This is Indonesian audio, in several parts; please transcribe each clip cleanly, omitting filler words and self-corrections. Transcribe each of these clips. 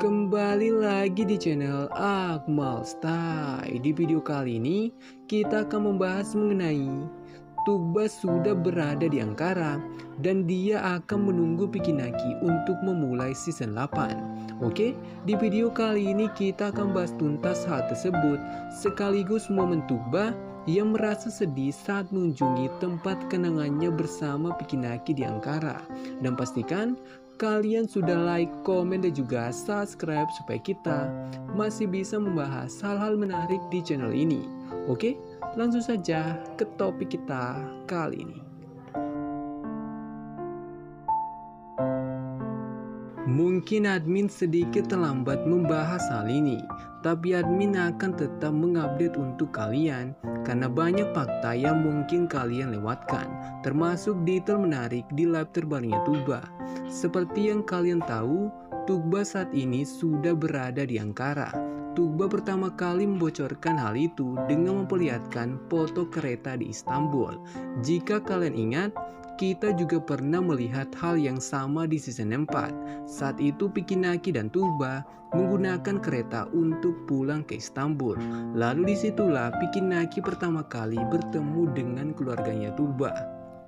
Kembali lagi di channel Akmal Style. Di video kali ini kita akan membahas mengenai Tuba sudah berada di Ankara dan dia akan menunggu Pikinaki untuk memulai season 8. Oke, di video kali ini kita akan bahas tuntas hal tersebut sekaligus momen Tuba yang merasa sedih saat mengunjungi tempat kenangannya bersama Pikinaki di Ankara. Dan pastikan kalian sudah like, komen, dan juga subscribe supaya kita masih bisa membahas hal-hal menarik di channel ini. Oke, langsung saja ke topik kita kali ini. Mungkin admin sedikit terlambat membahas hal ini, tapi admin akan tetap mengupdate untuk kalian karena banyak fakta yang mungkin kalian lewatkan, termasuk detail menarik di live terbarunya Tuba. Seperti yang kalian tahu, Tuba saat ini sudah berada di Ankara. Tuba pertama kali membocorkan hal itu dengan memperlihatkan foto kereta di Istanbul. Jika kalian ingat, kita juga pernah melihat hal yang sama di season 4. Saat itu Pikinaki dan Tuba menggunakan kereta untuk pulang ke Istanbul. Lalu disitulah Pikinaki pertama kali bertemu dengan keluarganya Tuba.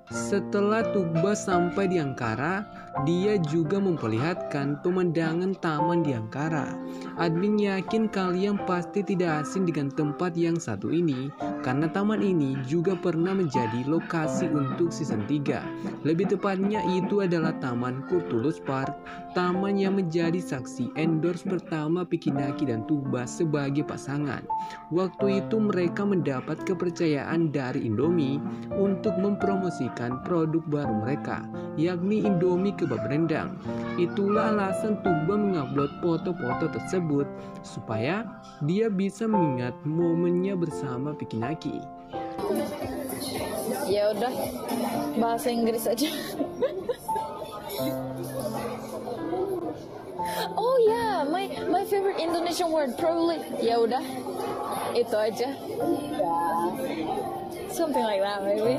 Setelah Tuba sampai di Ankara, dia juga memperlihatkan pemandangan taman di Ankara. Admin yakin kalian pasti tidak asing dengan tempat yang satu ini, karena taman ini juga pernah menjadi lokasi untuk season 3. Lebih tepatnya itu adalah Taman Kurtulus Park, taman yang menjadi saksi endorse pertama Pikinaki dan Tuba sebagai pasangan. Waktu itu mereka mendapat kepercayaan dari Indomie untuk mempromosikan produk baru mereka, yakni Indomie kebab rendang. Itulah alasan Tuba mengupload foto-foto tersebut supaya dia bisa mengingat momennya bersama Pikinaki. Ya udah, bahasa Inggris aja. Oh yeah, my favorite Indonesian word probably. Ya udah, itu aja. Something like that maybe.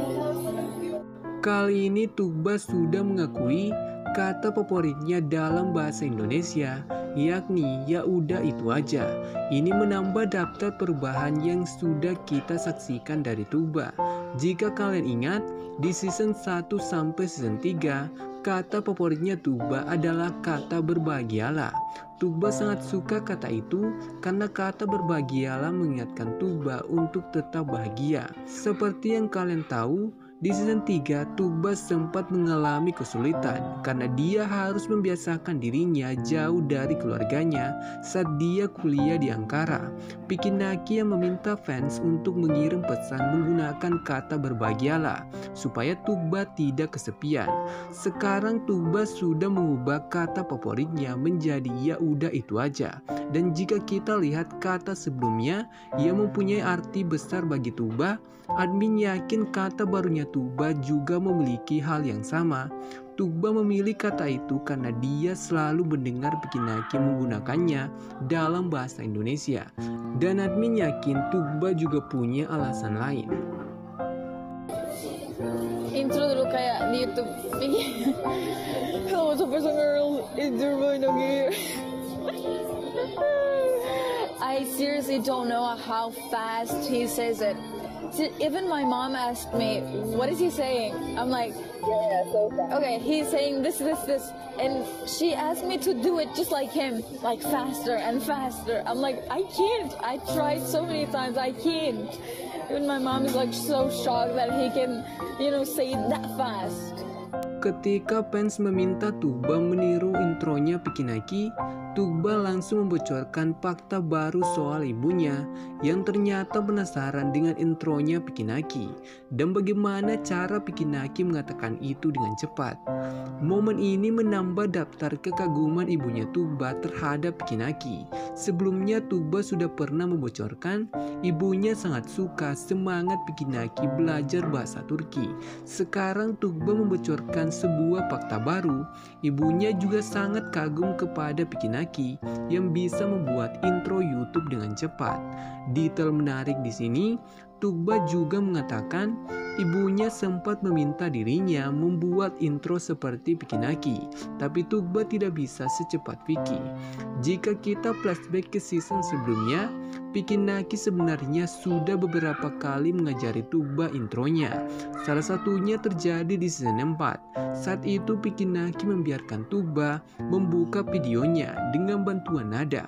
Kali ini Tuba sudah mengakui kata favoritnya dalam bahasa Indonesia, yakni ya udah itu aja. Ini menambah daftar perubahan yang sudah kita saksikan dari Tuba. Jika kalian ingat, di season 1 sampai season 3, kata favoritnya Tuba adalah kata berbahagialah. Tuba sangat suka kata itu karena kata berbahagialah mengingatkan Tuba untuk tetap bahagia. Seperti yang kalian tahu, di season 3, Tuba sempat mengalami kesulitan karena dia harus membiasakan dirinya jauh dari keluarganya saat dia kuliah di Ankara. Pikinaki yang meminta fans untuk mengirim pesan menggunakan kata berbahagialah supaya Tuba tidak kesepian. Sekarang Tuba sudah mengubah kata favoritnya menjadi ya udah itu aja. Dan jika kita lihat kata sebelumnya yang mempunyai arti besar bagi Tuba, admin yakin kata barunya Tuba juga memiliki hal yang sama. Tuba memilih kata itu karena dia selalu mendengar Pikinaki menggunakannya dalam bahasa Indonesia. Dan admin yakin Tuba juga punya alasan lain. Intro dulu kayak di YouTube. Hello, what's up, boys and girls? It's your boy Nogi. I seriously don't know how fast he says it. Even my mom asked me, what is he saying? I'm like, yeah, so fast. Okay, he's saying this. And she asked me to do it just like him, like faster and faster. I'm like, I can't. I tried so many times, I can't. Even my mom is like so shocked that he can, say it that fast. Ketika fans meminta Tuba meniru intronya Pikinaki, Tuba langsung membocorkan fakta baru soal ibunya yang ternyata penasaran dengan intronya Pikinaki dan bagaimana cara Pikinaki mengatakan itu dengan cepat. Momen ini menambah daftar kekaguman ibunya Tuba terhadap Pikinaki. Sebelumnya Tuba sudah pernah membocorkan ibunya sangat suka semangat Pikinaki belajar bahasa Turki. Sekarang Tuba membocorkan sebuah fakta baru. Ibunya juga sangat kagum kepada Pikinaki yang bisa membuat intro YouTube dengan cepat. Detail menarik di sini, Tuba juga mengatakan ibunya sempat meminta dirinya membuat intro seperti Pikinaki, tapi Tuba tidak bisa secepat Vicky. Jika kita flashback ke season sebelumnya, Pikinaki sebenarnya sudah beberapa kali mengajari Tuba intronya. Salah satunya terjadi di season 4. Saat itu Pikinaki membiarkan Tuba membuka videonya dengan bantuan nada.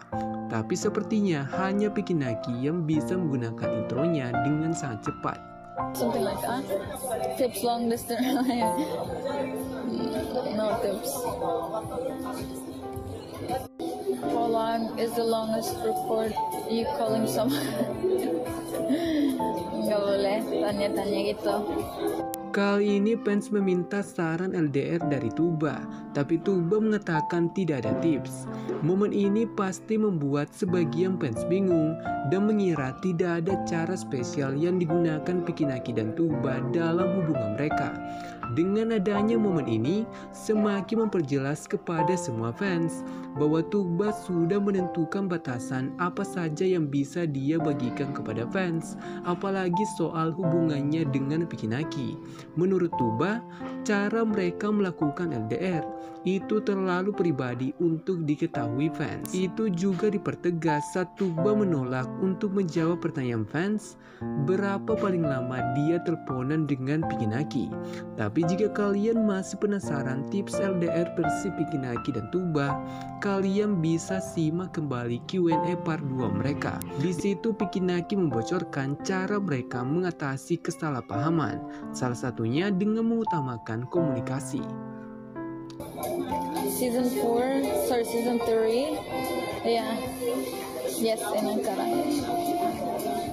Tapi sepertinya hanya Pikinaki yang bisa menggunakan intronya dengan sangat cepat. Something like that. Tips long distance. No tips. How long is the longest record you calling someone? Nggak boleh tanya-tanya gitu. Kali ini fans meminta saran LDR dari Tuba, tapi Tuba mengatakan tidak ada tips. Momen ini pasti membuat sebagian fans bingung dan mengira tidak ada cara spesial yang digunakan Pikinaki dan Tuba dalam hubungan mereka. Dengan adanya momen ini, semakin memperjelas kepada semua fans bahwa Tuba sudah menentukan batasan apa saja yang bisa dia bagikan kepada fans, apalagi soal hubungannya dengan Pikinaki. Menurut Tuba, cara mereka melakukan LDR itu terlalu pribadi untuk diketahui fans. Itu juga dipertegas saat Tuba menolak untuk menjawab pertanyaan fans berapa paling lama dia teleponan dengan Pikinaki. Tapi jika kalian masih penasaran tips LDR versi Pikinaki dan Tuba, kalian bisa simak kembali Q&A part 2 mereka. Di situ Pikinaki membocorkan cara mereka mengatasi kesalahpahaman, salah satunya dengan mengutamakan komunikasi. Season 3, yeah, yes, in Ankara.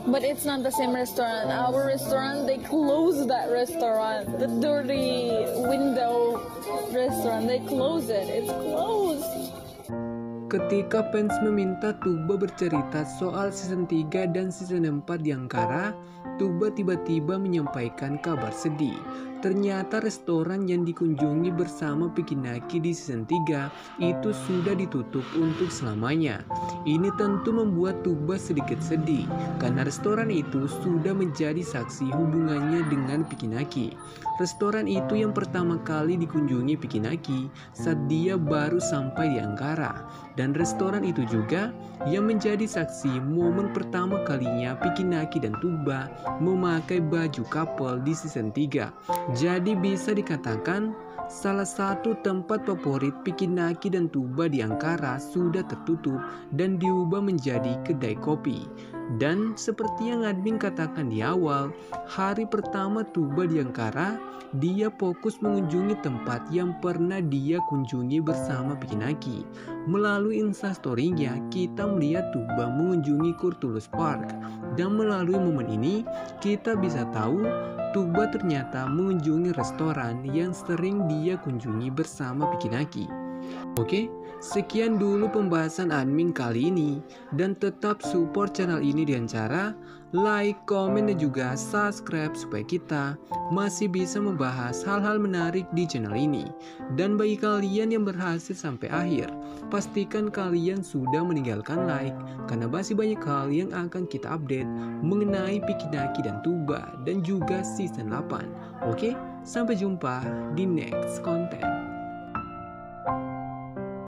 But it's not the same restaurant. Our restaurant, they closed that restaurant. The dirty window restaurant, they closed it. It's closed. Ketika fans meminta Tuba bercerita soal season 3 dan season 4 di Ankara, Tuba tiba-tiba menyampaikan kabar sedih. Ternyata restoran yang dikunjungi bersama Pikinaki di season 3 itu sudah ditutup untuk selamanya. Ini tentu membuat Tuba sedikit sedih karena restoran itu sudah menjadi saksi hubungannya dengan Pikinaki. Restoran itu yang pertama kali dikunjungi Pikinaki saat dia baru sampai di Ankara. Dan restoran itu juga yang menjadi saksi momen pertama kalinya Pikinaki dan Tuba memakai baju couple di season 3. Jadi bisa dikatakan salah satu tempat favorit Pikinaki dan Tuba di Ankara sudah tertutup dan diubah menjadi kedai kopi. Dan seperti yang admin katakan di awal, hari pertama Tuba di Ankara, dia fokus mengunjungi tempat yang pernah dia kunjungi bersama Pikinaki. Melalui instastory-nya, kita melihat Tuba mengunjungi Kurtulus Park. Dan melalui momen ini, kita bisa tahu Tuba ternyata mengunjungi restoran yang sering dia kunjungi bersama Pikinaki. Oke, sekian dulu pembahasan admin kali ini, dan tetap support channel ini dengan cara like, komen, dan juga subscribe supaya kita masih bisa membahas hal-hal menarik di channel ini. Dan bagi kalian yang berhasil sampai akhir, pastikan kalian sudah meninggalkan like karena masih banyak hal yang akan kita update mengenai Pikinaki dan Tuba dan juga season 8. Oke, sampai jumpa di next konten.